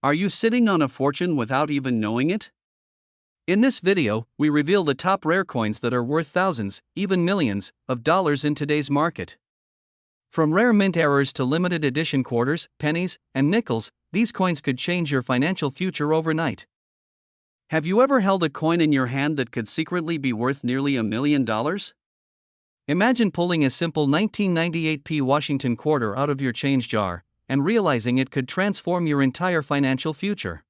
Are you sitting on a fortune without even knowing it? In this video, we reveal the top rare coins that are worth thousands, even millions, of dollars in today's market. From rare mint errors to limited edition quarters, pennies, and nickels, these coins could change your financial future overnight. Have you ever held a coin in your hand that could secretly be worth nearly $1 million? Imagine pulling a simple 1998p Washington quarter out of your change jar and realizing it could transform your entire financial future.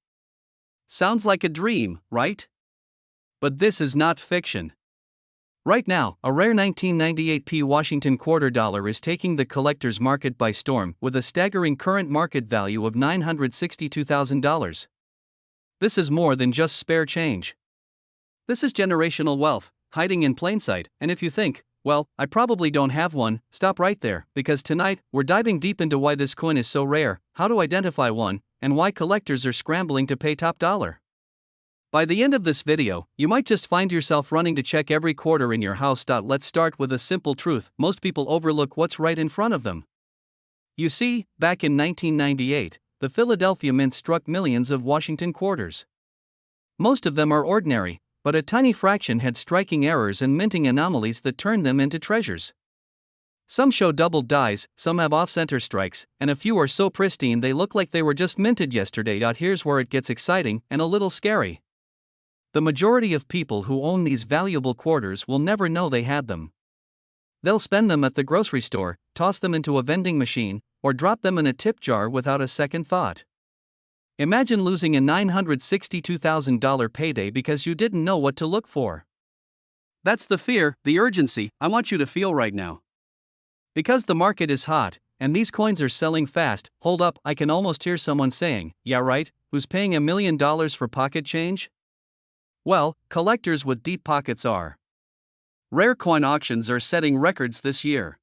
Sounds like a dream, right? But this is not fiction. Right now, a rare 1998p Washington quarter dollar is taking the collector's market by storm with a staggering current market value of $962,000. This is more than just spare change. This is generational wealth, hiding in plain sight, and if you think, well, I probably don't have one, stop right there, because tonight, we're diving deep into why this coin is so rare, how to identify one, and why collectors are scrambling to pay top dollar. By the end of this video, you might just find yourself running to check every quarter in your house. Let's start with a simple truth: most people overlook what's right in front of them. You see, back in 1998, the Philadelphia Mint struck millions of Washington quarters. Most of them are ordinary, but a tiny fraction had striking errors and minting anomalies that turned them into treasures. Some show doubled dies, some have off-center strikes, and a few are so pristine they look like they were just minted yesterday. Here's where it gets exciting and a little scary. The majority of people who own these valuable quarters will never know they had them. They'll spend them at the grocery store, toss them into a vending machine, or drop them in a tip jar without a second thought. Imagine losing a $962,000 payday because you didn't know what to look for. That's the fear, the urgency, I want you to feel right now. Because the market is hot, and these coins are selling fast. Hold up, I can almost hear someone saying, yeah right, who's paying $1 million for pocket change? Well, collectors with deep pockets are. Rare coin auctions are setting records this year.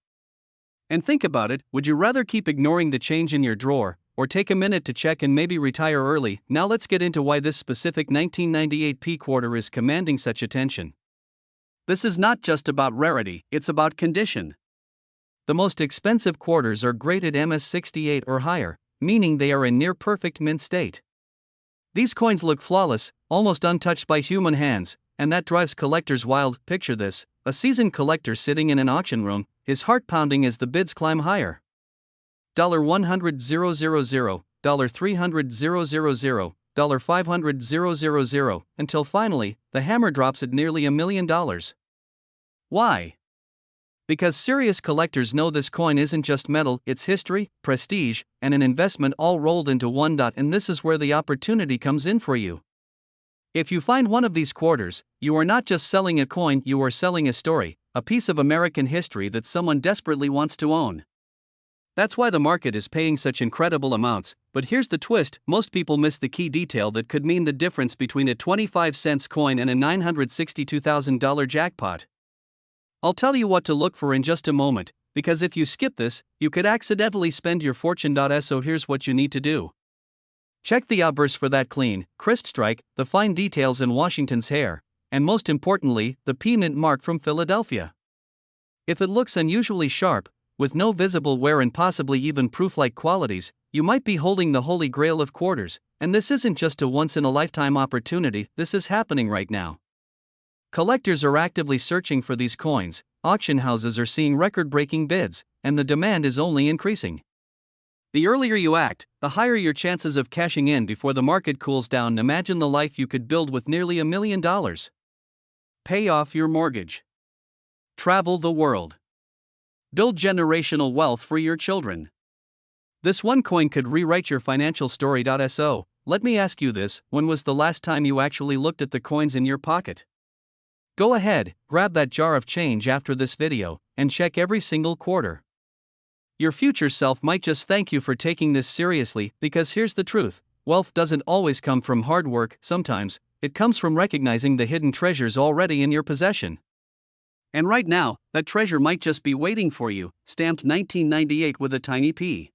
And think about it, would you rather keep ignoring the change in your drawer, or take a minute to check and maybe retire early? Now let's get into why this specific 1998p quarter is commanding such attention. This is not just about rarity, it's about condition. The most expensive quarters are graded MS68 or higher, meaning they are in near-perfect mint state. These coins look flawless, almost untouched by human hands, and that drives collectors wild. Picture this: a seasoned collector sitting in an auction room, his heart pounding as the bids climb higher. $100,000, $300,000, $500,000, until finally, the hammer drops at nearly $1 million. Why? Because serious collectors know this coin isn't just metal, it's history, prestige, and an investment all rolled into one. And this is where the opportunity comes in for you. If you find one of these quarters, you are not just selling a coin, you are selling a story, a piece of American history that someone desperately wants to own. That's why the market is paying such incredible amounts, but here's the twist: most people miss the key detail that could mean the difference between a 25-cent coin and a $962,000 jackpot. I'll tell you what to look for in just a moment, because if you skip this, you could accidentally spend your fortune. So here's what you need to do. Check the obverse for that clean, crisp strike, the fine details in Washington's hair, and most importantly, the P mint mark from Philadelphia. If it looks unusually sharp, with no visible wear and possibly even proof-like qualities, you might be holding the holy grail of quarters, and this isn't just a once-in-a-lifetime opportunity, this is happening right now. Collectors are actively searching for these coins, auction houses are seeing record-breaking bids, and the demand is only increasing. The earlier you act, the higher your chances of cashing in before the market cools down. Imagine the life you could build with nearly $1 million. Pay off your mortgage. Travel the world. Build generational wealth for your children. This one coin could rewrite your financial story. So, let me ask you this: when was the last time you actually looked at the coins in your pocket? Go ahead, grab that jar of change after this video, and check every single quarter. Your future self might just thank you for taking this seriously, because here's the truth: wealth doesn't always come from hard work, sometimes it comes from recognizing the hidden treasures already in your possession. And right now, that treasure might just be waiting for you, stamped 1998 with a tiny P.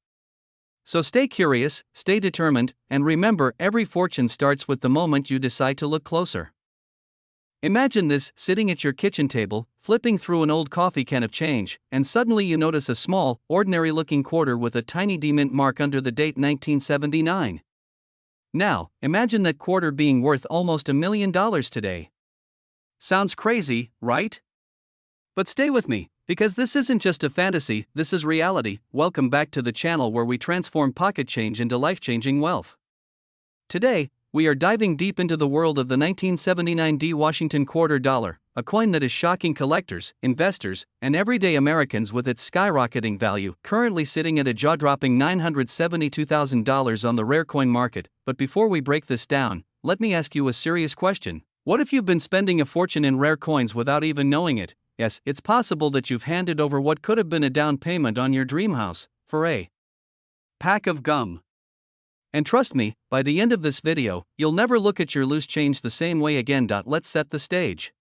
So stay curious, stay determined, and remember, every fortune starts with the moment you decide to look closer. Imagine this: sitting at your kitchen table, flipping through an old coffee can of change, and suddenly you notice a small, ordinary-looking quarter with a tiny D mint mark under the date 1979. Now, imagine that quarter being worth almost $1 million today. Sounds crazy, right? But stay with me, because this isn't just a fantasy, this is reality. Welcome back to the channel where we transform pocket change into life-changing wealth. Today, we are diving deep into the world of the 1979 D Washington quarter dollar, a coin that is shocking collectors, investors, and everyday Americans with its skyrocketing value, currently sitting at a jaw-dropping $972,000 on the rare coin market. But before we break this down, let me ask you a serious question. What if you've been spending a fortune in rare coins without even knowing it? Yes, it's possible that you've handed over what could have been a down payment on your dream house for a pack of gum. And trust me, by the end of this video, you'll never look at your loose change the same way again. Let's set the stage.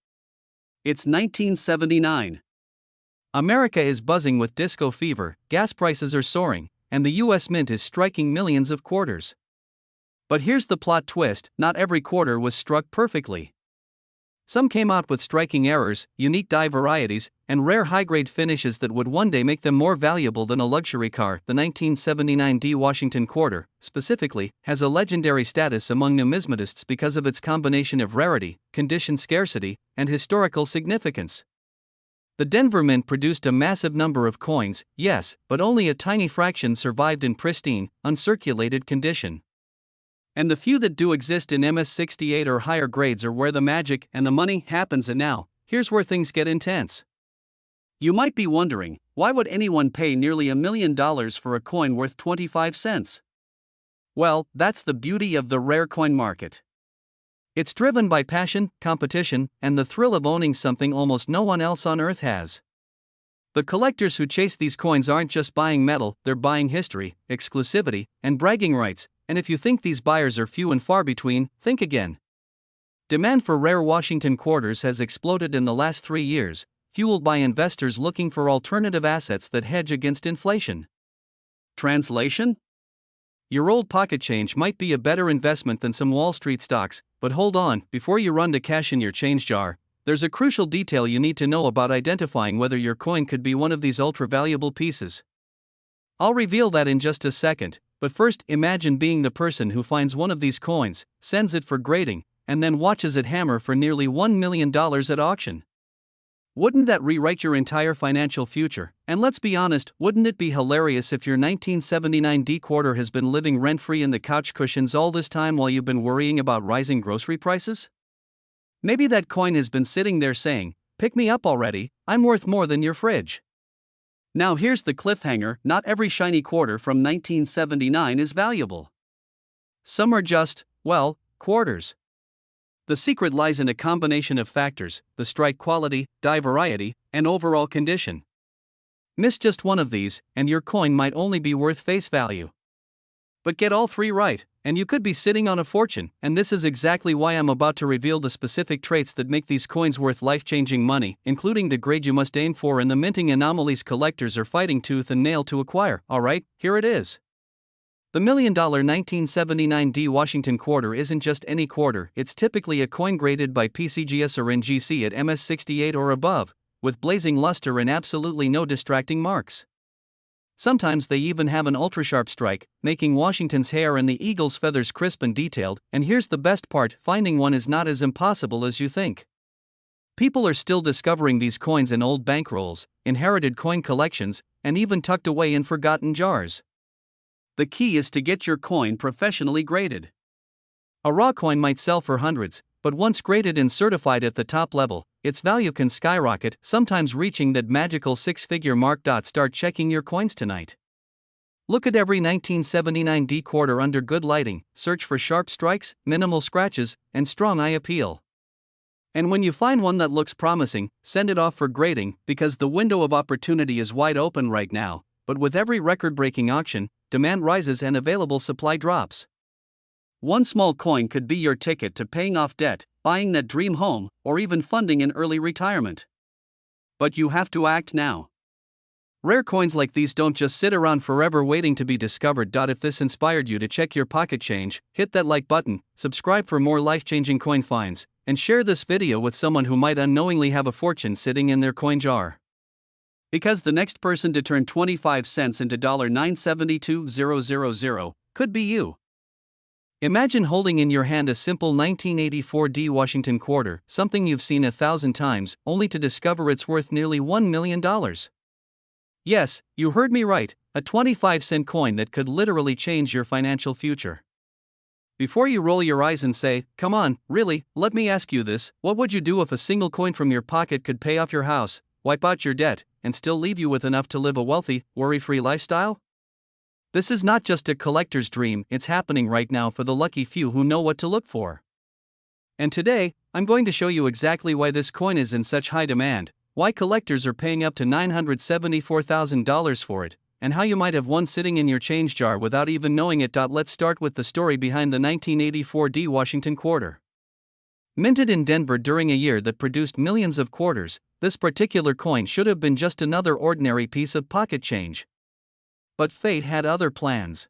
It's 1979. America is buzzing with disco fever, gas prices are soaring, and the US Mint is striking millions of quarters. But here's the plot twist: not every quarter was struck perfectly. Some came out with striking errors, unique die varieties, and rare high-grade finishes that would one day make them more valuable than a luxury car. The 1979 D Washington quarter, specifically, has a legendary status among numismatists because of its combination of rarity, condition scarcity, and historical significance. The Denver Mint produced a massive number of coins, yes, but only a tiny fraction survived in pristine, uncirculated condition. And the few that do exist in MS-68 or higher grades are where the magic and the money happens. And now, here's where things get intense. You might be wondering, why would anyone pay nearly $1 million for a coin worth 25 cents? Well, that's the beauty of the rare coin market. It's driven by passion, competition, and the thrill of owning something almost no one else on earth has. The collectors who chase these coins aren't just buying metal, they're buying history, exclusivity, and bragging rights. And if you think these buyers are few and far between, think again. Demand for rare Washington quarters has exploded in the last 3 years, fueled by investors looking for alternative assets that hedge against inflation. Translation? Your old pocket change might be a better investment than some Wall Street stocks, but hold on, before you run to cash in your change jar, there's a crucial detail you need to know about identifying whether your coin could be one of these ultra-valuable pieces. I'll reveal that in just a second. But first, imagine being the person who finds one of these coins, sends it for grading, and then watches it hammer for nearly $1 million at auction. Wouldn't that rewrite your entire financial future? And let's be honest, wouldn't it be hilarious if your 1979 D quarter has been living rent-free in the couch cushions all this time while you've been worrying about rising grocery prices? Maybe that coin has been sitting there saying, "Pick me up already, I'm worth more than your fridge." Now here's the cliffhanger: not every shiny quarter from 1979 is valuable. Some are just, well, quarters. The secret lies in a combination of factors: the strike quality, die variety, and overall condition. Miss just one of these, and your coin might only be worth face value. But get all three right, and you could be sitting on a fortune. And this is exactly why I'm about to reveal the specific traits that make these coins worth life-changing money, including the grade you must aim for and the minting anomalies collectors are fighting tooth and nail to acquire. Alright, here it is. The $1 million 1979 D Washington quarter isn't just any quarter, it's typically a coin graded by PCGS or NGC at MS-68 or above, with blazing luster and absolutely no distracting marks. Sometimes they even have an ultra-sharp strike, making Washington's hair and the eagle's feathers crisp and detailed. And here's the best part: finding one is not as impossible as you think. People are still discovering these coins in old bankrolls, inherited coin collections, and even tucked away in forgotten jars. The key is to get your coin professionally graded. A raw coin might sell for hundreds, but once graded and certified at the top level, its value can skyrocket, sometimes reaching that magical six-figure mark. Start checking your coins tonight. Look at every 1979 D quarter under good lighting, search for sharp strikes, minimal scratches, and strong eye appeal. And when you find one that looks promising, send it off for grading, because the window of opportunity is wide open right now. But with every record-breaking auction, demand rises and available supply drops. One small coin could be your ticket to paying off debt, buying that dream home, or even funding an early retirement. But you have to act now. Rare coins like these don't just sit around forever waiting to be discovered. If this inspired you to check your pocket change, hit that like button, subscribe for more life-changing coin finds, and share this video with someone who might unknowingly have a fortune sitting in their coin jar. Because the next person to turn 25 cents into $972,000 could be you. Imagine holding in your hand a simple 1984 D Washington quarter, something you've seen 1,000 times, only to discover it's worth nearly $1 million. Yes, you heard me right, a 25-cent coin that could literally change your financial future. Before you roll your eyes and say, "Come on, really, let me ask you this, what would you do if a single coin from your pocket could pay off your house, wipe out your debt, and still leave you with enough to live a wealthy, worry-free lifestyle?" This is not just a collector's dream, it's happening right now for the lucky few who know what to look for. And today, I'm going to show you exactly why this coin is in such high demand, why collectors are paying up to $974,000 for it, and how you might have one sitting in your change jar without even knowing it. Let's start with the story behind the 1984 D Washington quarter. Minted in Denver during a year that produced millions of quarters, this particular coin should have been just another ordinary piece of pocket change. But fate had other plans.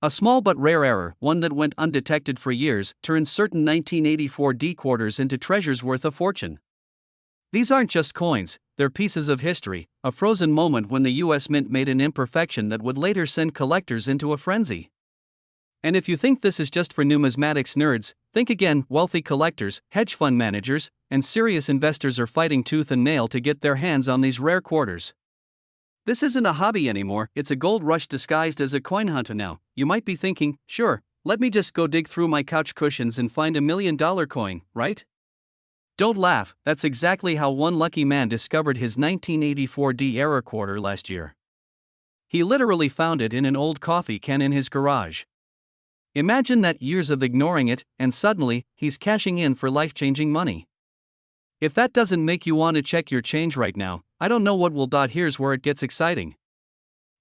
A small but rare error, one that went undetected for years, turned certain 1984 D quarters into treasures worth a fortune. These aren't just coins, they're pieces of history, a frozen moment when the US Mint made an imperfection that would later send collectors into a frenzy. And if you think this is just for numismatics nerds, think again. Wealthy collectors, hedge fund managers, and serious investors are fighting tooth and nail to get their hands on these rare quarters. This isn't a hobby anymore, it's a gold rush disguised as a coin hunter now. You might be thinking, sure, let me just go dig through my couch cushions and find $1 million coin, right? Don't laugh, that's exactly how one lucky man discovered his 1984 D-era quarter last year. He literally found it in an old coffee can in his garage. Imagine that, years of ignoring it, and suddenly, he's cashing in for life-changing money. If that doesn't make you want to check your change right now, I don't know what will. Here's where it gets exciting.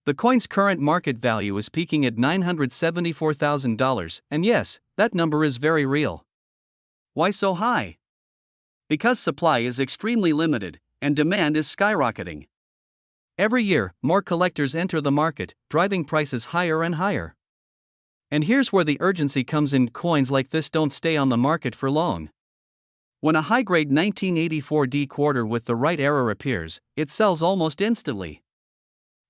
The coin's current market value is peaking at $974,000, and yes, that number is very real. Why so high? Because supply is extremely limited, and demand is skyrocketing. Every year, more collectors enter the market, driving prices higher and higher. And here's where the urgency comes in: coins like this don't stay on the market for long. When a high-grade 1984 D quarter with the right error appears, it sells almost instantly.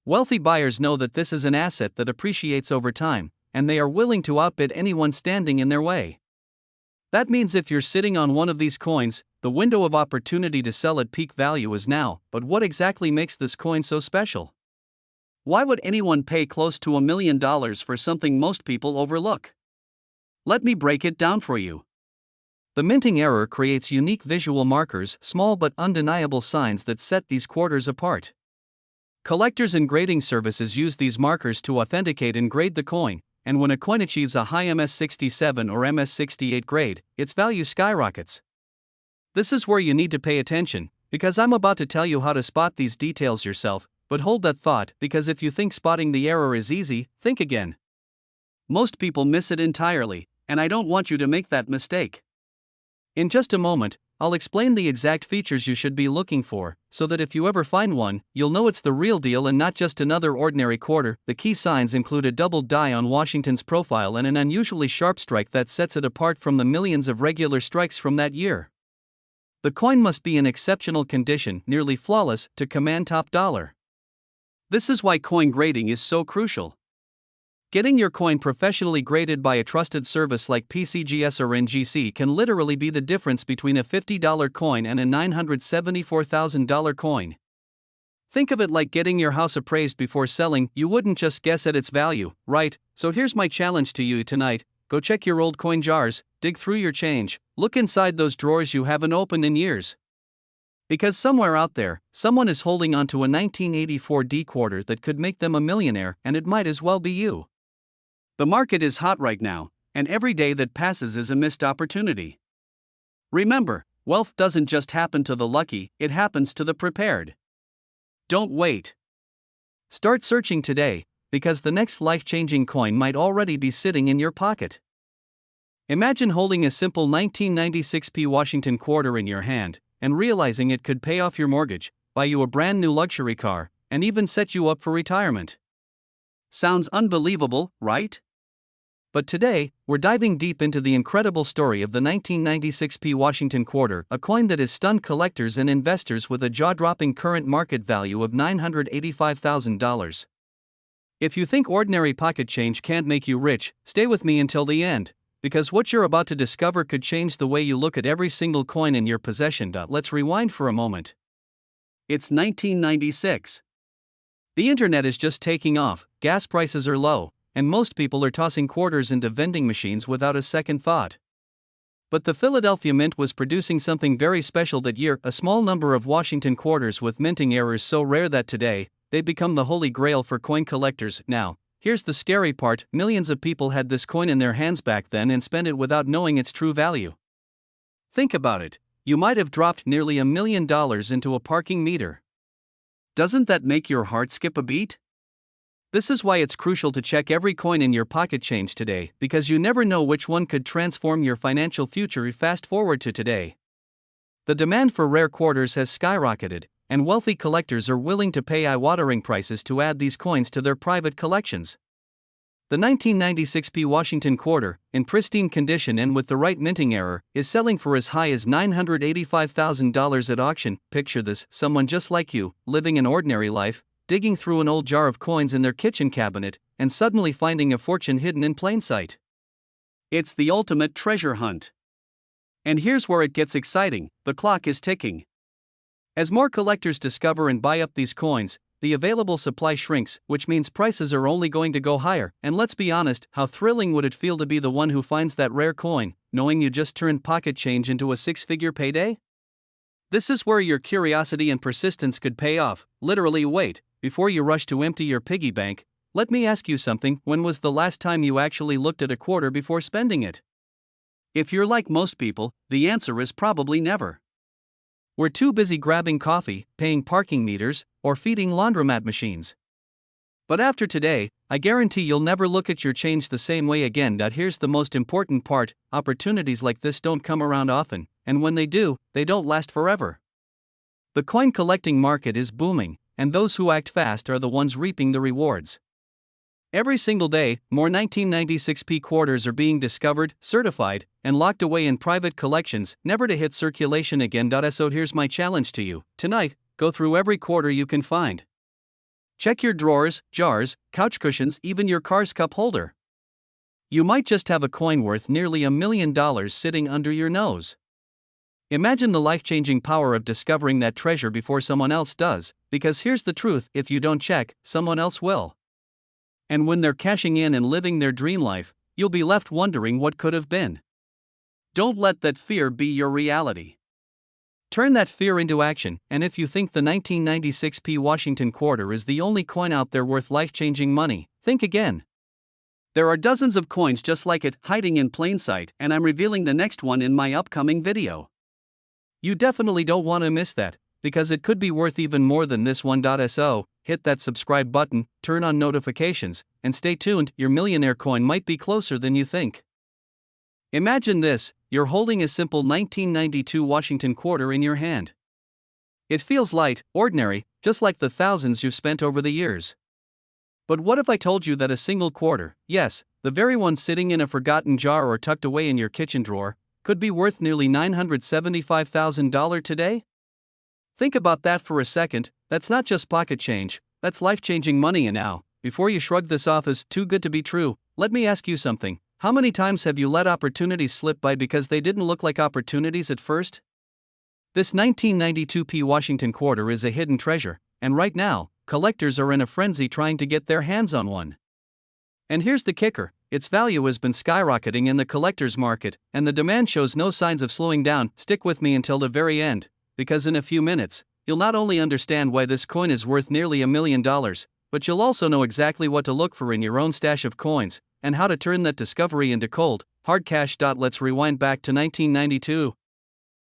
Wealthy buyers know that this is an asset that appreciates over time, and they are willing to outbid anyone standing in their way. That means if you're sitting on one of these coins, the window of opportunity to sell at peak value is now. But what exactly makes this coin so special? Why would anyone pay close to $1 million for something most people overlook? Let me break it down for you. The minting error creates unique visual markers, small but undeniable signs that set these quarters apart. Collectors and grading services use these markers to authenticate and grade the coin, and when a coin achieves a high MS67 or MS68 grade, its value skyrockets. This is where you need to pay attention, because I'm about to tell you how to spot these details yourself. But hold that thought, because if you think spotting the error is easy, think again. Most people miss it entirely, and I don't want you to make that mistake. In just a moment, I'll explain the exact features you should be looking for, so that if you ever find one, you'll know it's the real deal and not just another ordinary quarter. The key signs include a doubled die on Washington's profile and an unusually sharp strike that sets it apart from the millions of regular strikes from that year. The coin must be in exceptional condition, nearly flawless, to command top dollar. This is why coin grading is so crucial. Getting your coin professionally graded by a trusted service like PCGS or NGC can literally be the difference between a $50 coin and a $974,000 coin. Think of it like getting your house appraised before selling. You wouldn't just guess at its value, right? So here's my challenge to you tonight. Go check your old coin jars, dig through your change, look inside those drawers you haven't opened in years. Because somewhere out there, someone is holding onto a 1984 D quarter that could make them a millionaire, and it might as well be you. The market is hot right now, and every day that passes is a missed opportunity. Remember, wealth doesn't just happen to the lucky, it happens to the prepared. Don't wait. Start searching today, because the next life-changing coin might already be sitting in your pocket. Imagine holding a simple 1996 P Washington quarter in your hand, and realizing it could pay off your mortgage, buy you a brand new luxury car, and even set you up for retirement. Sounds unbelievable, right? But today, we're diving deep into the incredible story of the 1996 P Washington quarter, a coin that has stunned collectors and investors with a jaw-dropping current market value of $985,000. If you think ordinary pocket change can't make you rich, stay with me until the end, because what you're about to discover could change the way you look at every single coin in your possession. Let's rewind for a moment. It's 1996. The internet is just taking off, gas prices are low, and most people are tossing quarters into vending machines without a second thought. But the Philadelphia Mint was producing something very special that year, a small number of Washington quarters with minting errors so rare that today, they've become the holy grail for coin collectors. Now, here's the scary part: millions of people had this coin in their hands back then and spent it without knowing its true value. Think about it, you might have dropped nearly $1 million into a parking meter. Doesn't that make your heart skip a beat? This is why it's crucial to check every coin in your pocket change today, because you never know which one could transform your financial future. Fast forward to today. The demand for rare quarters has skyrocketed, and wealthy collectors are willing to pay eye-watering prices to add these coins to their private collections. The 1996 Washington quarter, in pristine condition and with the right minting error, is selling for as high as $985,000 at auction. Picture this: someone just like you, living an ordinary life, digging through an old jar of coins in their kitchen cabinet, and suddenly finding a fortune hidden in plain sight. It's the ultimate treasure hunt. And here's where it gets exciting: the clock is ticking. As more collectors discover and buy up these coins, the available supply shrinks, which means prices are only going to go higher. And let's be honest, how thrilling would it feel to be the one who finds that rare coin, knowing you just turned pocket change into a six-figure payday? This is where your curiosity and persistence could pay off. Literally, wait, before you rush to empty your piggy bank, let me ask you something: when was the last time you actually looked at a quarter before spending it? If you're like most people, the answer is probably never. We're too busy grabbing coffee, paying parking meters, or feeding laundromat machines. But after today, I guarantee you'll never look at your change the same way again. Here's the most important part: opportunities like this don't come around often, and when they do, they don't last forever. The coin collecting market is booming, and those who act fast are the ones reaping the rewards. Every single day, more 1996 quarters are being discovered, certified, and locked away in private collections, never to hit circulation again. So here's my challenge to you. Tonight, go through every quarter you can find. Check your drawers, jars, couch cushions, even your car's cup holder. You might just have a coin worth nearly $1 million sitting under your nose. Imagine the life-changing power of discovering that treasure before someone else does, because here's the truth: if you don't check, someone else will. And when they're cashing in and living their dream life, you'll be left wondering what could have been. Don't let that fear be your reality. Turn that fear into action, and if you think the 1996 Washington quarter is the only coin out there worth life-changing money, think again. There are dozens of coins just like it, hiding in plain sight, and I'm revealing the next one in my upcoming video. You definitely don't want to miss that, because it could be worth even more than this one. So, hit that subscribe button, turn on notifications, and stay tuned. Your millionaire coin might be closer than you think. Imagine this: you're holding a simple 1992 Washington quarter in your hand. It feels light, ordinary, just like the thousands you've spent over the years. But what if I told you that a single quarter, yes, the very one sitting in a forgotten jar or tucked away in your kitchen drawer, could be worth nearly $975,000 today? Think about that for a second. That's not just pocket change, that's life-changing money. And now, before you shrug this off as too good to be true, let me ask you something. How many times have you let opportunities slip by because they didn't look like opportunities at first? This 1992 Washington quarter is a hidden treasure, and right now, collectors are in a frenzy trying to get their hands on one. And here's the kicker: its value has been skyrocketing in the collector's market, and the demand shows no signs of slowing down. Stick with me until the very end, because in a few minutes, you'll not only understand why this coin is worth nearly $1 million, but you'll also know exactly what to look for in your own stash of coins, and how to turn that discovery into cold, hard cash. Let's rewind back to 1992.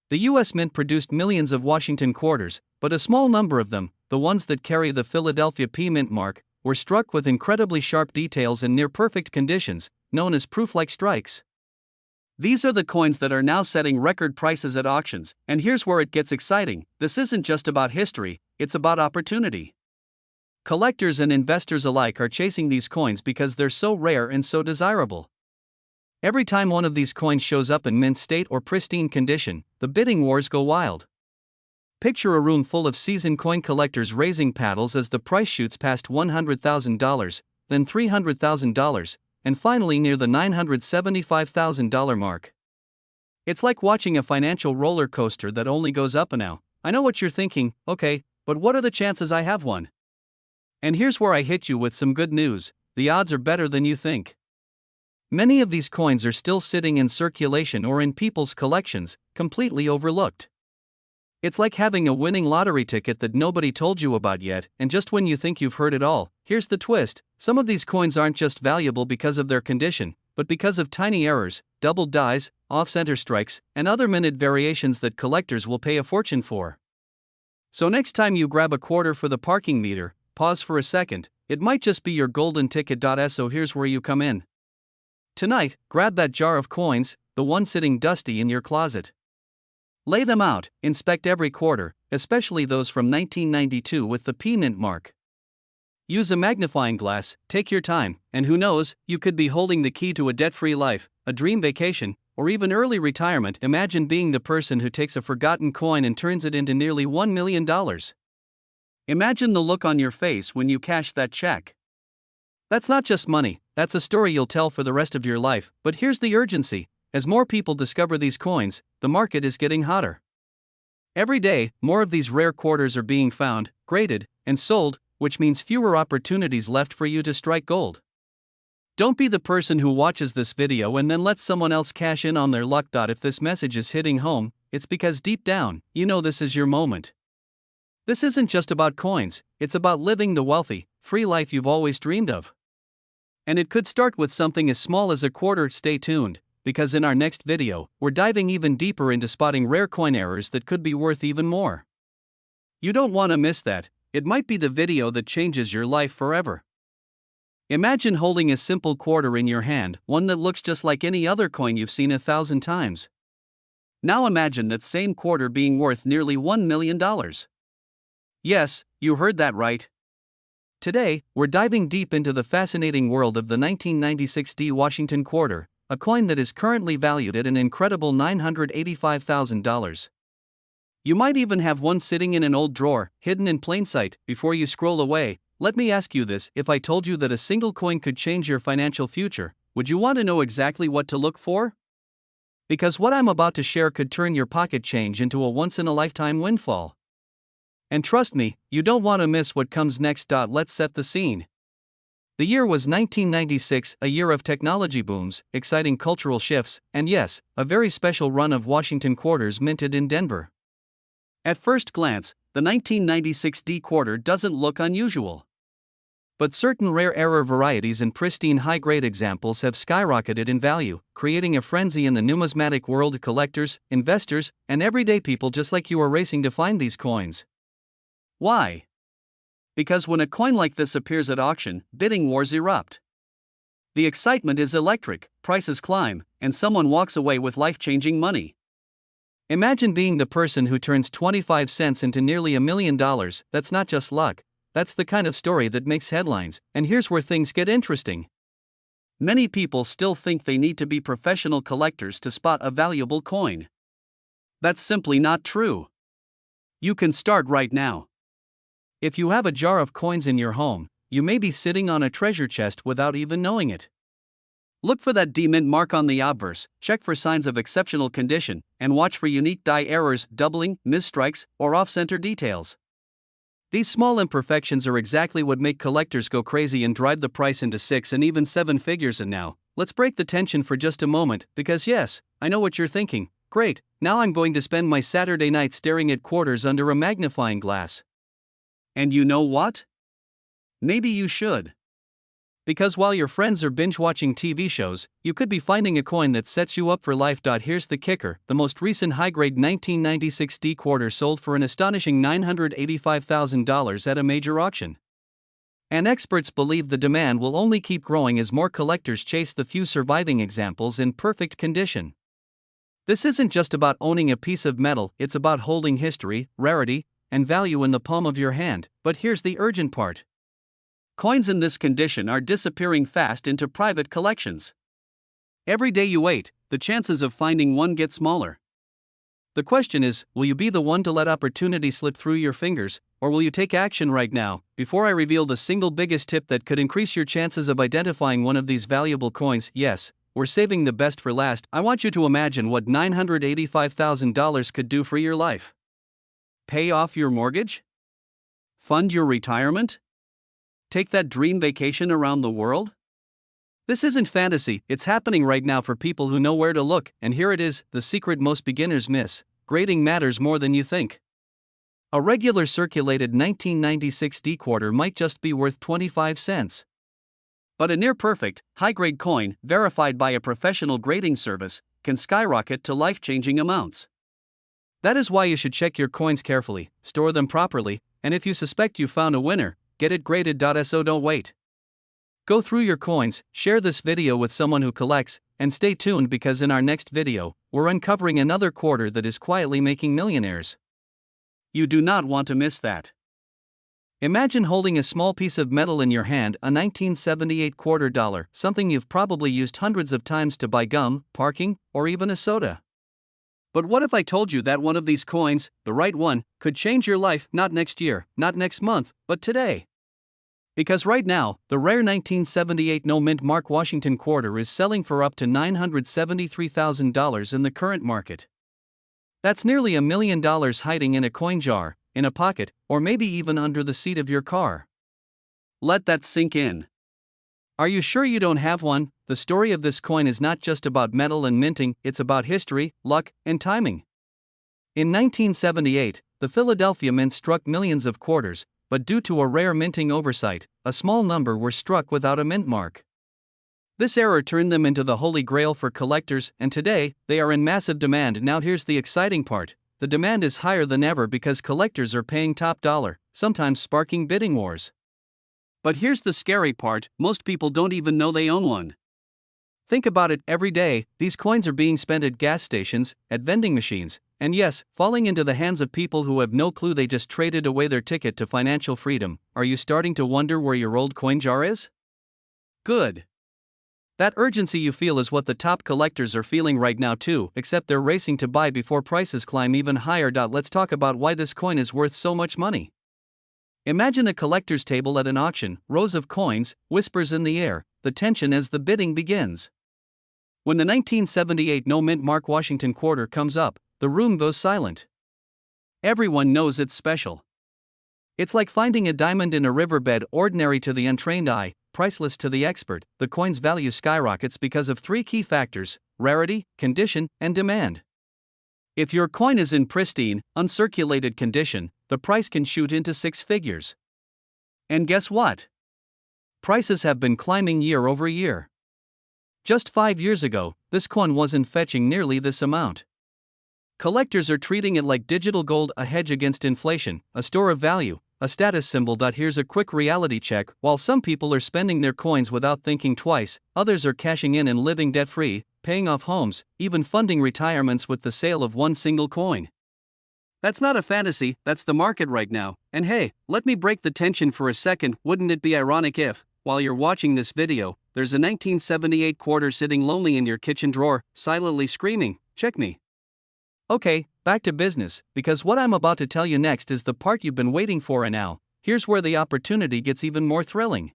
The U.S. Mint produced millions of Washington quarters, but a small number of them, the ones that carry the Philadelphia P Mint mark, were struck with incredibly sharp details and near-perfect conditions, known as proof-like strikes. These are the coins that are now setting record prices at auctions, and here's where it gets exciting: this isn't just about history, it's about opportunity. Collectors and investors alike are chasing these coins because they're so rare and so desirable. Every time one of these coins shows up in mint state or pristine condition, the bidding wars go wild. Picture a room full of seasoned coin collectors raising paddles as the price shoots past $100,000, then $300,000, and finally near the $975,000 mark. It's like watching a financial roller coaster that only goes up and down. I know what you're thinking, okay, but what are the chances I have one? And here's where I hit you with some good news: the odds are better than you think. Many of these coins are still sitting in circulation or in people's collections, completely overlooked. It's like having a winning lottery ticket that nobody told you about yet, and just when you think you've heard it all, here's the twist: some of these coins aren't just valuable because of their condition, but because of tiny errors, doubled dies, off-center strikes, and other minute variations that collectors will pay a fortune for. So next time you grab a quarter for the parking meter, pause for a second. It might just be your golden ticket. So here's where you come in. Tonight, grab that jar of coins, the one sitting dusty in your closet. Lay them out, inspect every quarter, especially those from 1992 with the P-mint mark. Use a magnifying glass, take your time, and who knows, you could be holding the key to a debt-free life, a dream vacation, or even early retirement. Imagine being the person who takes a forgotten coin and turns it into nearly $1 million. Imagine the look on your face when you cash that check. That's not just money, that's a story you'll tell for the rest of your life. But here's the urgency: as more people discover these coins, the market is getting hotter. Every day, more of these rare quarters are being found, graded, and sold, which means fewer opportunities left for you to strike gold. Don't be the person who watches this video and then lets someone else cash in on their luck. If this message is hitting home, it's because deep down, you know this is your moment. This isn't just about coins, it's about living the wealthy, free life you've always dreamed of. And it could start with something as small as a quarter. Stay tuned, because in our next video, we're diving even deeper into spotting rare coin errors that could be worth even more. You don't want to miss that. It might be the video that changes your life forever. Imagine holding a simple quarter in your hand, one that looks just like any other coin you've seen 1,000 times. Now imagine that same quarter being worth nearly $1 million. Yes, you heard that right. Today, we're diving deep into the fascinating world of the 1996 D Washington quarter, a coin that is currently valued at an incredible $985,000. You might even have one sitting in an old drawer, hidden in plain sight. Before you scroll away, let me ask you this: if I told you that a single coin could change your financial future, would you want to know exactly what to look for? Because what I'm about to share could turn your pocket change into a once-in-a-lifetime windfall. And trust me, you don't want to miss what comes next. Let's set the scene. The year was 1996, a year of technology booms, exciting cultural shifts, and yes, a very special run of Washington quarters minted in Denver. At first glance, the 1996 D quarter doesn't look unusual. But certain rare error varieties and pristine high-grade examples have skyrocketed in value, creating a frenzy in the numismatic world. Collectors, investors, and everyday people just like you are racing to find these coins. Why? Because when a coin like this appears at auction, bidding wars erupt. The excitement is electric, prices climb, and someone walks away with life-changing money. Imagine being the person who turns 25 cents into nearly $1 million. That's not just luck, that's the kind of story that makes headlines. And here's where things get interesting. Many people still think they need to be professional collectors to spot a valuable coin. That's simply not true. You can start right now. If you have a jar of coins in your home, you may be sitting on a treasure chest without even knowing it. Look for that D-mint mark on the obverse, check for signs of exceptional condition, and watch for unique die errors, doubling, misstrikes, or off-center details. These small imperfections are exactly what make collectors go crazy and drive the price into 6 and even 7 figures. And now, let's break the tension for just a moment, because yes, I know what you're thinking. Great, now I'm going to spend my Saturday night staring at quarters under a magnifying glass. And you know what? Maybe you should. Because while your friends are binge-watching TV shows, you could be finding a coin that sets you up for life. Here's the kicker: the most recent high-grade 1996 D quarter sold for an astonishing $985,000 at a major auction. And experts believe the demand will only keep growing as more collectors chase the few surviving examples in perfect condition. This isn't just about owning a piece of metal, it's about holding history, rarity, and value in the palm of your hand. But here's the urgent part. Coins in this condition are disappearing fast into private collections. Every day you wait, the chances of finding one get smaller. The question is, will you be the one to let opportunity slip through your fingers, or will you take action right now? Before I reveal the single biggest tip that could increase your chances of identifying one of these valuable coins, yes, we're saving the best for last. I want you to imagine what $985,000 could do for your life. Pay off your mortgage? Fund your retirement? Take that dream vacation around the world? This isn't fantasy, it's happening right now for people who know where to look, and here it is, the secret most beginners miss: grading matters more than you think. A regular circulated 1996 D quarter might just be worth 25 cents. But a near-perfect, high-grade coin, verified by a professional grading service, can skyrocket to life-changing amounts. That is why you should check your coins carefully, store them properly, and if you suspect you found a winner, get it graded. So don't wait. Go through your coins, share this video with someone who collects, and stay tuned because in our next video, we're uncovering another quarter that is quietly making millionaires. You do not want to miss that. Imagine holding a small piece of metal in your hand, a 1978 quarter dollar, something you've probably used hundreds of times to buy gum, parking, or even a soda. But what if I told you that one of these coins, the right one, could change your life, not next year, not next month, but today? Because right now, the rare 1978 no-mint Mark Washington quarter is selling for up to $973,000 in the current market. That's nearly $1 million hiding in a coin jar, in a pocket, or maybe even under the seat of your car. Let that sink in. Are you sure you don't have one? The story of this coin is not just about metal and minting, it's about history, luck, and timing. In 1978, the Philadelphia Mint struck millions of quarters, but due to a rare minting oversight, a small number were struck without a mint mark. This error turned them into the holy grail for collectors, and today, they are in massive demand. Now here's the exciting part: the demand is higher than ever because collectors are paying top dollar, sometimes sparking bidding wars. But here's the scary part: most people don't even know they own one. Think about it, every day, these coins are being spent at gas stations, at vending machines, and yes, falling into the hands of people who have no clue they just traded away their ticket to financial freedom. Are you starting to wonder where your old coin jar is? Good. That urgency you feel is what the top collectors are feeling right now too, except they're racing to buy before prices climb even higher. Let's talk about why this coin is worth so much money. Imagine a collector's table at an auction, rows of coins, whispers in the air, the tension as the bidding begins. When the 1978 no-mint Mark Washington quarter comes up, the room goes silent. Everyone knows it's special. It's like finding a diamond in a riverbed, ordinary to the untrained eye, priceless to the expert. The coin's value skyrockets because of three key factors: rarity, condition, and demand. If your coin is in pristine, uncirculated condition, the price can shoot into six figures. And guess what? Prices have been climbing year over year. Just 5 years ago, this coin wasn't fetching nearly this amount. Collectors are treating it like digital gold, a hedge against inflation, a store of value, a status symbol. Here's a quick reality check: while some people are spending their coins without thinking twice, others are cashing in and living debt-free, paying off homes, even funding retirements with the sale of one single coin. That's not a fantasy, that's the market right now. And hey, let me break the tension for a second. Wouldn't it be ironic if, while you're watching this video, there's a 1978 quarter sitting lonely in your kitchen drawer, silently screaming, "Check me"? Okay, back to business, because what I'm about to tell you next is the part you've been waiting for, and now, here's where the opportunity gets even more thrilling.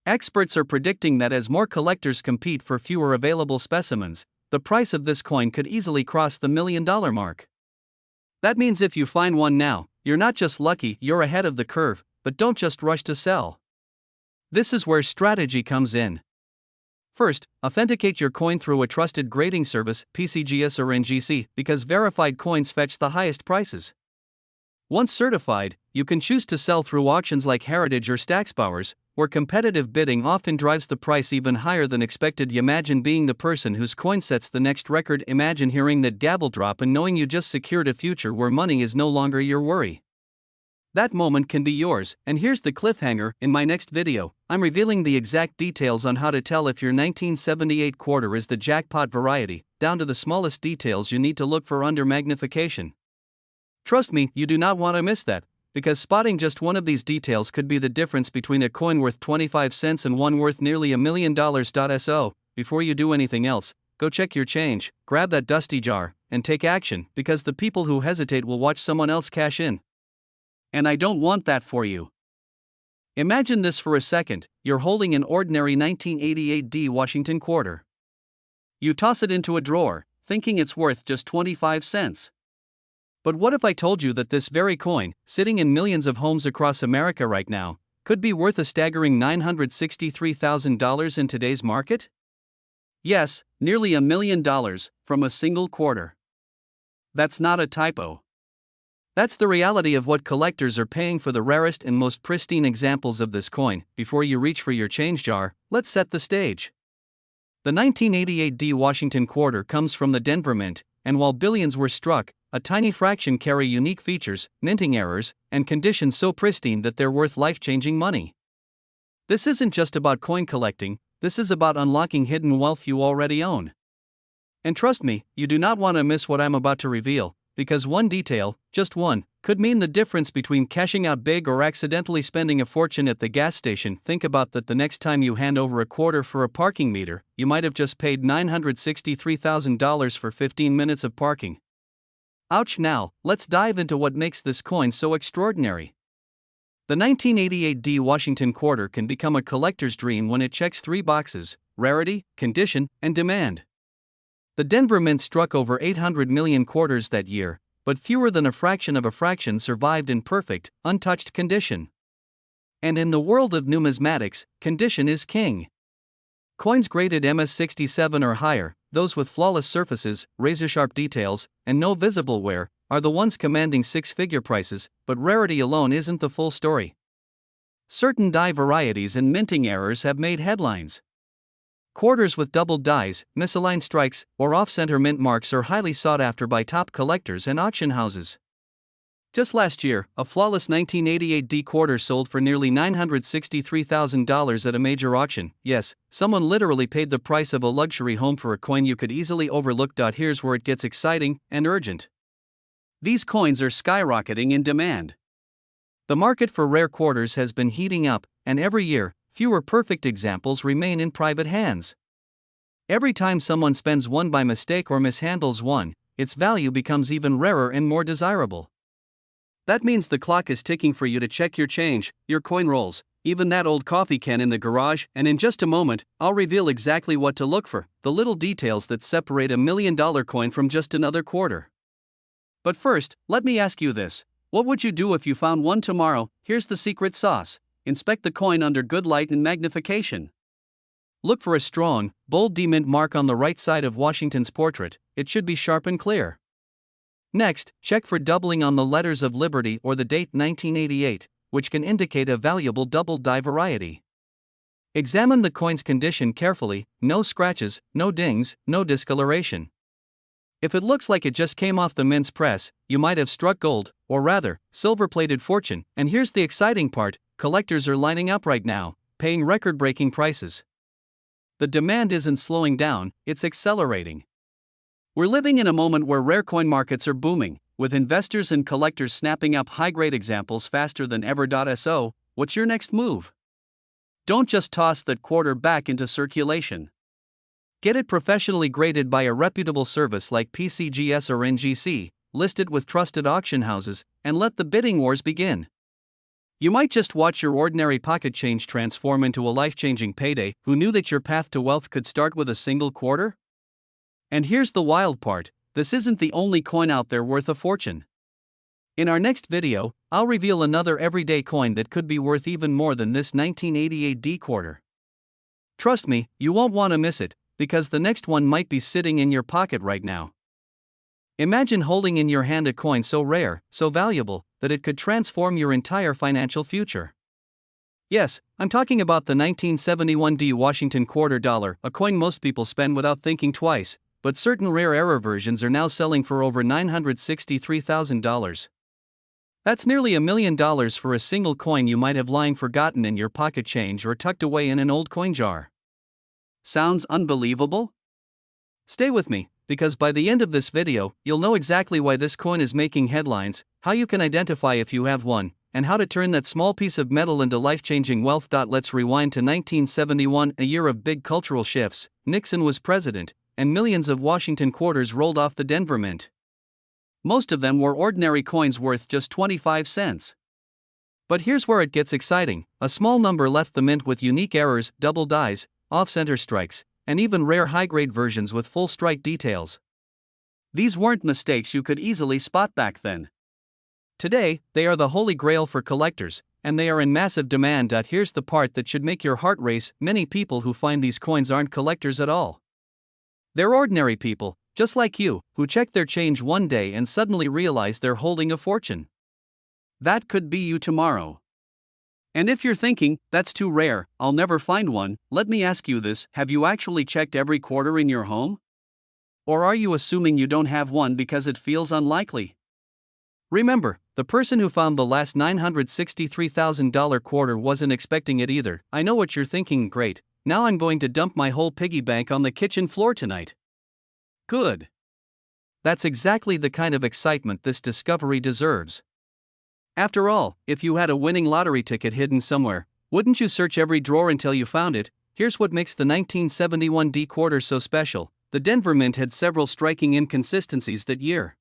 Experts are predicting that as more collectors compete for fewer available specimens, the price of this coin could easily cross the $1 million mark. That means if you find one now, you're not just lucky, you're ahead of the curve, but don't just rush to sell. This is where strategy comes in. First, authenticate your coin through a trusted grading service, PCGS or NGC, because verified coins fetch the highest prices. Once certified, you can choose to sell through auctions like Heritage or Stacksbowers, where competitive bidding often drives the price even higher than expected. Imagine being the person whose coin sets the next record. Imagine hearing that gavel drop and knowing you just secured a future where money is no longer your worry. That moment can be yours, and here's the cliffhanger: in my next video, I'm revealing the exact details on how to tell if your 1978 quarter is the jackpot variety, down to the smallest details you need to look for under magnification. Trust me, you do not want to miss that, because spotting just one of these details could be the difference between a coin worth 25 cents and one worth nearly $1 million. So, before you do anything else, go check your change, grab that dusty jar, and take action, because the people who hesitate will watch someone else cash in. And I don't want that for you. Imagine this for a second: you're holding an ordinary 1988 Washington quarter. You toss it into a drawer, thinking it's worth just 25 cents. But what if I told you that this very coin, sitting in millions of homes across America right now, could be worth a staggering $963,000 in today's market? Yes, nearly $1 million from a single quarter. That's not a typo. That's the reality of what collectors are paying for the rarest and most pristine examples of this coin. Before you reach for your change jar, let's set the stage. The 1988 Washington quarter comes from the Denver Mint, and while billions were struck, a tiny fraction carry unique features, minting errors, and conditions so pristine that they're worth life-changing money. This isn't just about coin collecting, this is about unlocking hidden wealth you already own. And trust me, you do not want to miss what I'm about to reveal, because one detail, just one, could mean the difference between cashing out big or accidentally spending a fortune at the gas station. Think about that: the next time you hand over a quarter for a parking meter, you might have just paid $963,000 for 15 minutes of parking. Ouch. Now, let's dive into what makes this coin so extraordinary. The 1988 Washington quarter can become a collector's dream when it checks 3 boxes: rarity, condition, and demand. The Denver Mint struck over 800 million quarters that year, but fewer than a fraction of a fraction survived in perfect, untouched condition. And in the world of numismatics, condition is king. Coins graded MS67 or higher, those with flawless surfaces, razor-sharp details, and no visible wear, are the ones commanding six-figure prices, but rarity alone isn't the full story. Certain die varieties and minting errors have made headlines. Quarters with doubled dies, misaligned strikes, or off-center mint marks are highly sought after by top collectors and auction houses. Just last year, a flawless 1988 quarter sold for nearly $963,000 at a major auction. Yes, someone literally paid the price of a luxury home for a coin you could easily overlook. Here's where it gets exciting and urgent. These coins are skyrocketing in demand. The market for rare quarters has been heating up, and every year, fewer perfect examples remain in private hands. Every time someone spends one by mistake or mishandles one, its value becomes even rarer and more desirable. That means the clock is ticking for you to check your change, your coin rolls, even that old coffee can in the garage. And in just a moment, I'll reveal exactly what to look for, the little details that separate $1 million coin from just another quarter. But first, let me ask you this: what would you do if you found one tomorrow? Here's the secret sauce: inspect the coin under good light and magnification. Look for a strong, bold D-mint mark on the right side of Washington's portrait. It should be sharp and clear. Next, check for doubling on the letters of Liberty or the date 1988, which can indicate a valuable double die variety. Examine the coin's condition carefully: no scratches, no dings, no discoloration. If it looks like it just came off the mint's press, you might have struck gold, or rather, silver-plated fortune. And here's the exciting part: collectors are lining up right now, paying record-breaking prices. The demand isn't slowing down, it's accelerating. We're living in a moment where rare coin markets are booming, with investors and collectors snapping up high-grade examples faster than ever. So, what's your next move? Don't just toss that quarter back into circulation. Get it professionally graded by a reputable service like PCGS or NGC, list it with trusted auction houses, and let the bidding wars begin. You might just watch your ordinary pocket change transform into a life-changing payday. Who knew that your path to wealth could start with a single quarter? And here's the wild part: this isn't the only coin out there worth a fortune. In our next video, I'll reveal another everyday coin that could be worth even more than this 1988 quarter. Trust me, you won't want to miss it, because the next one might be sitting in your pocket right now. Imagine holding in your hand a coin so rare, so valuable, that it could transform your entire financial future. Yes, I'm talking about the 1971 Washington quarter dollar, a coin most people spend without thinking twice, but certain rare error versions are now selling for over $963,000. That's nearly $1 million for a single coin you might have lying forgotten in your pocket change or tucked away in an old coin jar. Sounds unbelievable? Stay with me, because by the end of this video, you'll know exactly why this coin is making headlines, how you can identify if you have one, and how to turn that small piece of metal into life-changing wealth. Let's rewind to 1971, a year of big cultural shifts. Nixon was president, and millions of Washington quarters rolled off the Denver Mint. Most of them were ordinary coins worth just 25 cents. But here's where it gets exciting: a small number left the mint with unique errors, double dies, off-center strikes, and even rare high-grade versions with full strike details. These weren't mistakes you could easily spot back then. Today, they are the holy grail for collectors, and they are in massive demand. Here's the part that should make your heart race: many people who find these coins aren't collectors at all. They're ordinary people, just like you, who check their change one day and suddenly realize they're holding a fortune. That could be you tomorrow. And if you're thinking, that's too rare, I'll never find one, let me ask you this: have you actually checked every quarter in your home? Or are you assuming you don't have one because it feels unlikely? Remember, the person who found the last $963,000 quarter wasn't expecting it either. I know what you're thinking: great, now I'm going to dump my whole piggy bank on the kitchen floor tonight. Good. That's exactly the kind of excitement this discovery deserves. After all, if you had a winning lottery ticket hidden somewhere, wouldn't you search every drawer until you found it? Here's what makes the 1971 D quarter so special: the Denver Mint had several striking inconsistencies that year.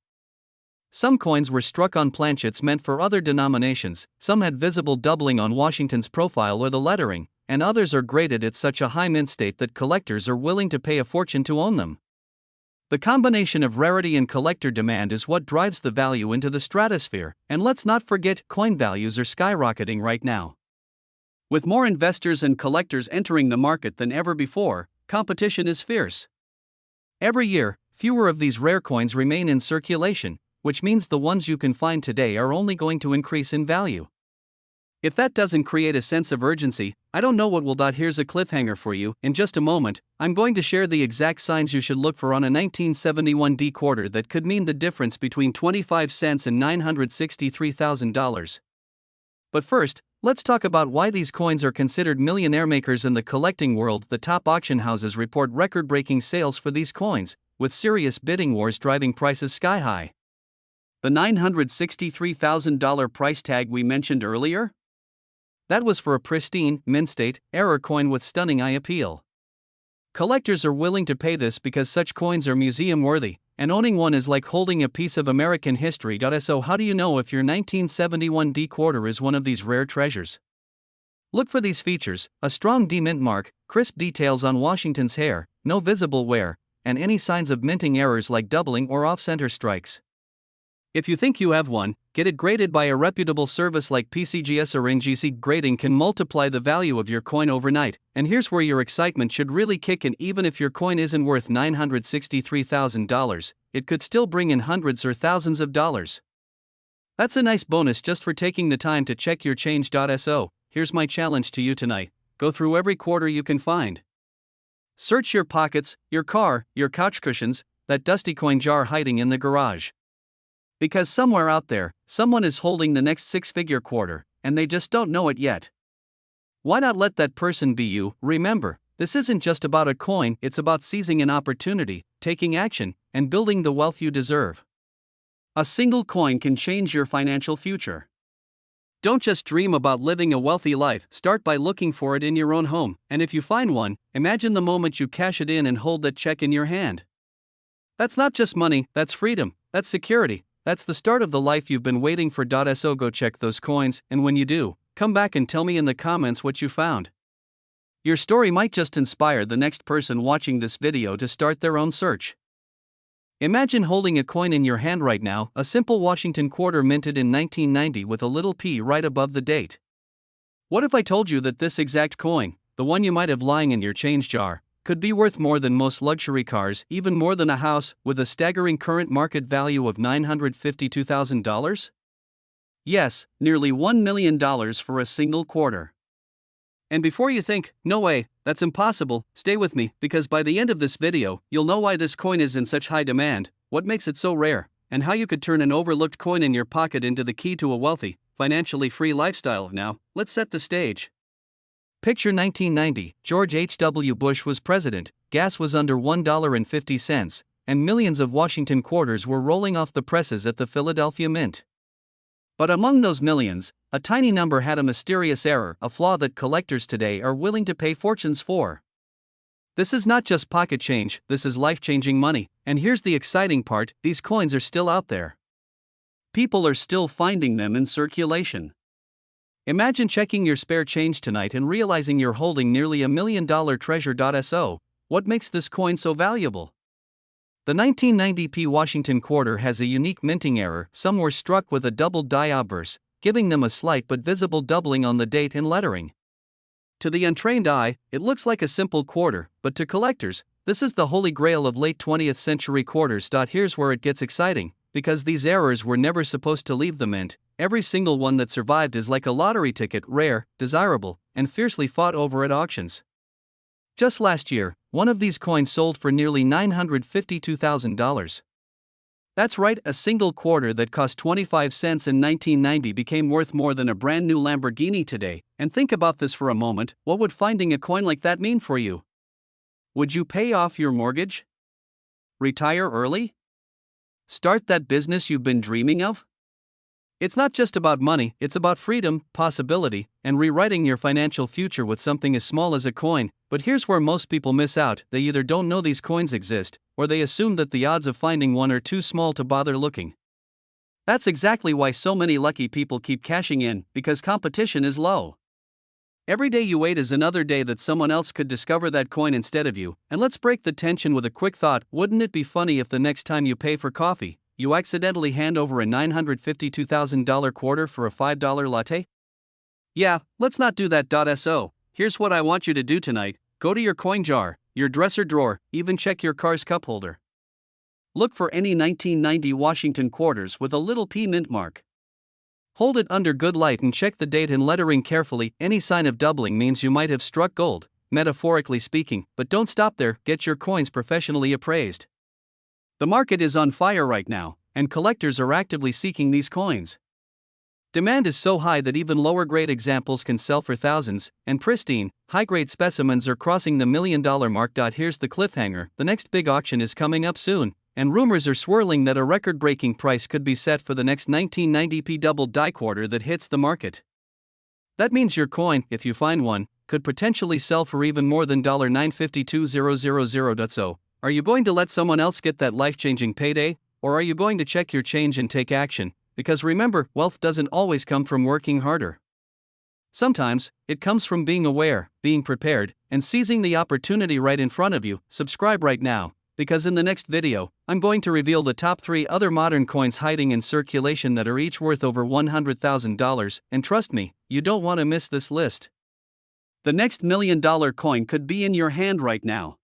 Some coins were struck on planchets meant for other denominations, some had visible doubling on Washington's profile or the lettering, and others are graded at such a high mint state that collectors are willing to pay a fortune to own them. The combination of rarity and collector demand is what drives the value into the stratosphere, and let's not forget, coin values are skyrocketing right now. With more investors and collectors entering the market than ever before, competition is fierce. Every year, fewer of these rare coins remain in circulation, which means the ones you can find today are only going to increase in value. If that doesn't create a sense of urgency, I don't know what will. Here's a cliffhanger for you: in just a moment, I'm going to share the exact signs you should look for on a 1971 D quarter that could mean the difference between 25 cents and $963,000. But first, let's talk about why these coins are considered millionaire makers in the collecting world. The top auction houses report record-breaking sales for these coins, with serious bidding wars driving prices sky high. The $963,000 price tag we mentioned earlier? That was for a pristine, mint-state, error coin with stunning eye appeal. Collectors are willing to pay this because such coins are museum-worthy, and owning one is like holding a piece of American history. So how do you know if your 1971 D quarter is one of these rare treasures? Look for these features: a strong D mint mark, crisp details on Washington's hair, no visible wear, and any signs of minting errors like doubling or off-center strikes. If you think you have one, get it graded by a reputable service like PCGS or NGC. Grading can multiply the value of your coin overnight, and here's where your excitement should really kick in. Even if your coin isn't worth $963,000, it could still bring in hundreds or thousands of dollars. That's a nice bonus just for taking the time to check your change. So, here's my challenge to you tonight: go through every quarter you can find. Search your pockets, your car, your couch cushions, that dusty coin jar hiding in the garage. Because somewhere out there, someone is holding the next six-figure quarter, and they just don't know it yet. Why not let that person be you? Remember, this isn't just about a coin, it's about seizing an opportunity, taking action, and building the wealth you deserve. A single coin can change your financial future. Don't just dream about living a wealthy life, start by looking for it in your own home, and if you find one, imagine the moment you cash it in and hold that check in your hand. That's not just money, that's freedom, that's security. That's the start of the life you've been waiting for. So go check those coins, and when you do, come back and tell me in the comments what you found. Your story might just inspire the next person watching this video to start their own search. Imagine holding a coin in your hand right now, a simple Washington quarter minted in 1990 with a little P right above the date. What if I told you that this exact coin, the one you might have lying in your change jar, could be worth more than most luxury cars, even more than a house, with a staggering current market value of $952,000? Yes, nearly $1 million for a single quarter. And before you think, no way, that's impossible, stay with me, because by the end of this video, you'll know why this coin is in such high demand, what makes it so rare, and how you could turn an overlooked coin in your pocket into the key to a wealthy, financially free lifestyle. Now, let's set the stage. Picture 1990, George H.W. Bush was president, gas was under $1.50, and millions of Washington quarters were rolling off the presses at the Philadelphia Mint. But among those millions, a tiny number had a mysterious error, a flaw that collectors today are willing to pay fortunes for. This is not just pocket change, this is life-changing money, and here's the exciting part, these coins are still out there. People are still finding them in circulation. Imagine checking your spare change tonight and realizing you're holding nearly $1 million treasure. So, what makes this coin so valuable? The 1990p Washington quarter has a unique minting error. Some were struck with a double die obverse, giving them a slight but visible doubling on the date and lettering. To the untrained eye, it looks like a simple quarter, but to collectors, this is the holy grail of late 20th century quarters. Here's where it gets exciting, because these errors were never supposed to leave the mint. Every single one that survived is like a lottery ticket, rare, desirable, and fiercely fought over at auctions. Just last year, one of these coins sold for nearly $952,000. That's right, a single quarter that cost 25 cents in 1990 became worth more than a brand new Lamborghini today. And think about this for a moment, what would finding a coin like that mean for you? Would you pay off your mortgage? Retire early? Start that business you've been dreaming of? It's not just about money, it's about freedom, possibility, and rewriting your financial future with something as small as a coin. But here's where most people miss out, they either don't know these coins exist, or they assume that the odds of finding one are too small to bother looking. That's exactly why so many lucky people keep cashing in, because competition is low. Every day you wait is another day that someone else could discover that coin instead of you. And let's break the tension with a quick thought, wouldn't it be funny if the next time you pay for coffee, you accidentally hand over a $952,000 quarter for a $5 latte? Yeah, let's not do that. So, here's what I want you to do tonight, go to your coin jar, your dresser drawer, even check your car's cup holder. Look for any 1990 Washington quarters with a little P mint mark. Hold it under good light and check the date and lettering carefully. Any sign of doubling means you might have struck gold, metaphorically speaking, but don't stop there, get your coins professionally appraised. The market is on fire right now, and collectors are actively seeking these coins. Demand is so high that even lower-grade examples can sell for thousands, and pristine, high-grade specimens are crossing the $1 million mark. Here's the cliffhanger, the next big auction is coming up soon, and rumors are swirling that a record-breaking price could be set for the next 1990p double die quarter that hits the market. That means your coin, if you find one, could potentially sell for even more than $952,000. So, are you going to let someone else get that life-changing payday, or are you going to check your change and take action? Because remember, wealth doesn't always come from working harder. Sometimes, it comes from being aware, being prepared, and seizing the opportunity right in front of you. Subscribe right now, because in the next video, I'm going to reveal the top 3 other modern coins hiding in circulation that are each worth over $100,000, and trust me, you don't want to miss this list. The next $1 million coin could be in your hand right now.